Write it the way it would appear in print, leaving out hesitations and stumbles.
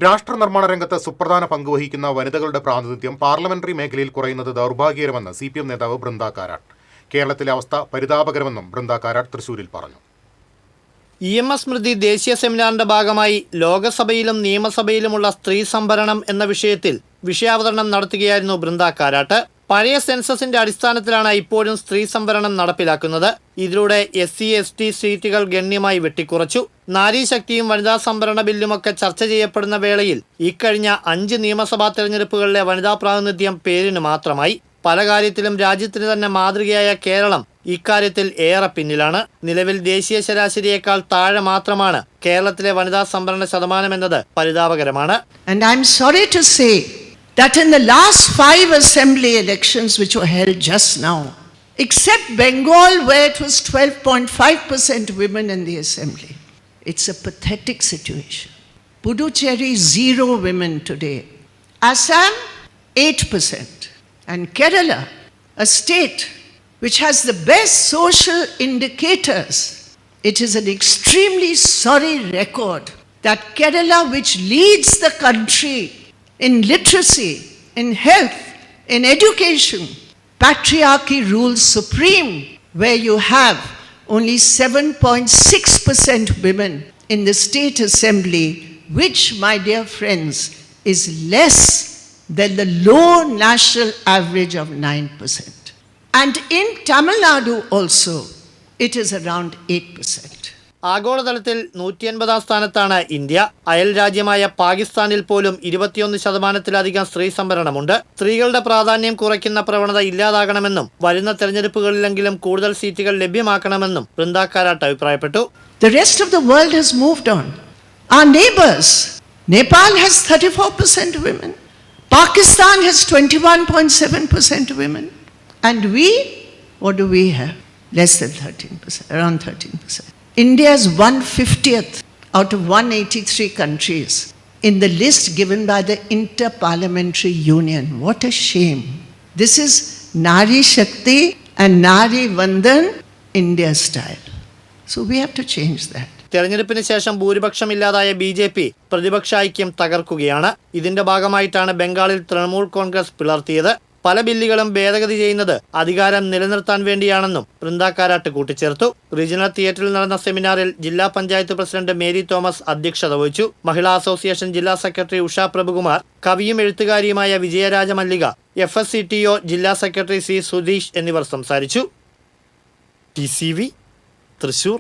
രാഷ്ട്ര നിർമ്മാണ രംഗത്ത് സുപ്രധാന പങ്കുവഹിക്കുന്ന വനിതകളുടെ പ്രാതിനിധ്യം പാർലമെന്ററി മേഖലയിൽ കുറയുന്നത് ദൗർഭാഗ്യകരമെന്ന് CPM നേതാവ് ബൃന്ദ കാരാട്ട്. കേരളത്തിലെ അവസ്ഥ പരിതാപകരമെന്നും ബൃന്ദ കാരാട്ട് തൃശൂരിൽ പറഞ്ഞു. EMS സ്മൃതി ദേശീയ സെമിനാറിന്റെ ഭാഗമായി ലോകസഭയിലും നിയമസഭയിലുമുള്ള സ്ത്രീ സംവരണം എന്ന വിഷയത്തിൽ വിഷയാവതരണം നടത്തുകയായിരുന്നു ബൃന്ദ കാരാട്ട്. പഴയ സെൻസസിന്റെ അടിസ്ഥാനത്തിലാണ് ഇപ്പോഴും സ്ത്രീ സംവരണം നടപ്പിലാക്കുന്നത്. ഇതിലൂടെ SC/ST സീറ്റുകൾ ഗണ്യമായി വെട്ടിക്കുറച്ചു. നാരീശക്തിയും വനിതാ സംവരണ ബില്ലുമൊക്കെ ചർച്ച ചെയ്യപ്പെടുന്ന വേളയിൽ ഇക്കഴിഞ്ഞ 5 നിയമസഭാ തെരഞ്ഞെടുപ്പുകളിലെ വനിതാ പ്രാതിനിധ്യം പേരിന് മാത്രമായി. പല കാര്യത്തിലും രാജ്യത്തിന് തന്നെ മാതൃകയായ കേരളം ഇക്കാര്യത്തിൽ ഏറെ പിന്നിലാണ്. നിലവിൽ ദേശീയ ശരാശരിയേക്കാൾ താഴെ മാത്രമാണ് കേരളത്തിലെ വനിതാ സംവരണ ശതമാനമെന്നത് പരിതാപകരമാണ്. And I'm sorry to say that in the last 5 assembly elections which were held just now, except Bengal where it was 12.5% women in the assembly, it's a pathetic situation. Puducherry 0 women today. Assam 8%. And Kerala, a state which has the best social indicators, it is an extremely sorry record that Kerala, which leads the country in literacy, in health, in education, patriarchy rules supreme, where you have only 7.6% women in the state assembly, which, my dear friends, is less than the low national average of 9%. And in Tamil Nadu also, it is around 8%. ആഗോളതലത്തിൽ 180 സ്ഥാനത്താണ് India. അയൽ രാജ്യമായ പാകിസ്ഥാനിൽ പോലും 21% സ്ത്രീ സംവരണമുണ്ട്. സ്ത്രീകളുടെ പ്രാധാന്യം കുറയ്ക്കുന്ന പ്രവണത ഇല്ലാതാകണമെന്നും വരുന്ന തെരഞ്ഞെടുപ്പുകളിലെങ്കിലും കൂടുതൽ സീറ്റുകൾ ലഭ്യമാക്കണമെന്നും ബൃന്ദ കാരാട്ട് അഭിപ്രായപ്പെട്ടു. The rest of the world has moved on. Our neighbors, Nepal has 34% women. Pakistan has 21.7% women. And we, what do we have? Less than 13%, around 13%. India is 150th out of 183 countries in the list given by the Inter-Parliamentary Union. What a shame. This is Nari Shakti and Nari Vandan India style. So we have to change that. തെരഞ്ഞെടുപ്പിന് ശേഷം ഭൂരിപക്ഷമില്ലാതായ BJP പ്രതിപക്ഷ ഐക്യം തകർക്കുകയാണ്. ഇതിന്റെ ഭാഗമായിട്ടാണ് ബംഗാളിൽ തൃണമൂൽ കോൺഗ്രസ് പിളർത്തിയത്. പല ബില്ലുകളും ഭേദഗതി ചെയ്യുന്നത് അധികാരം നിലനിർത്താൻ വേണ്ടിയാണെന്നും ബൃന്ദ കാരാട്ട് കൂട്ടിച്ചേർത്തു. റീജിയണൽ തിയേറ്ററിൽ നടന്ന സെമിനാറിൽ ജില്ലാ പഞ്ചായത്ത് പ്രസിഡന്റ് മേരി തോമസ് അധ്യക്ഷത വഹിച്ചു. മഹിളാ അസോസിയേഷൻ ജില്ലാ സെക്രട്ടറി ഉഷ പ്രഭുകുമാർ, കവിയും എഴുത്തുകാരിയുമായ വിജയരാജ മല്ലിക, FSCTO ജില്ലാ സെക്രട്ടറി C സുധീഷ് എന്നിവർ സംസാരിച്ചു. TCV തൃശൂർ.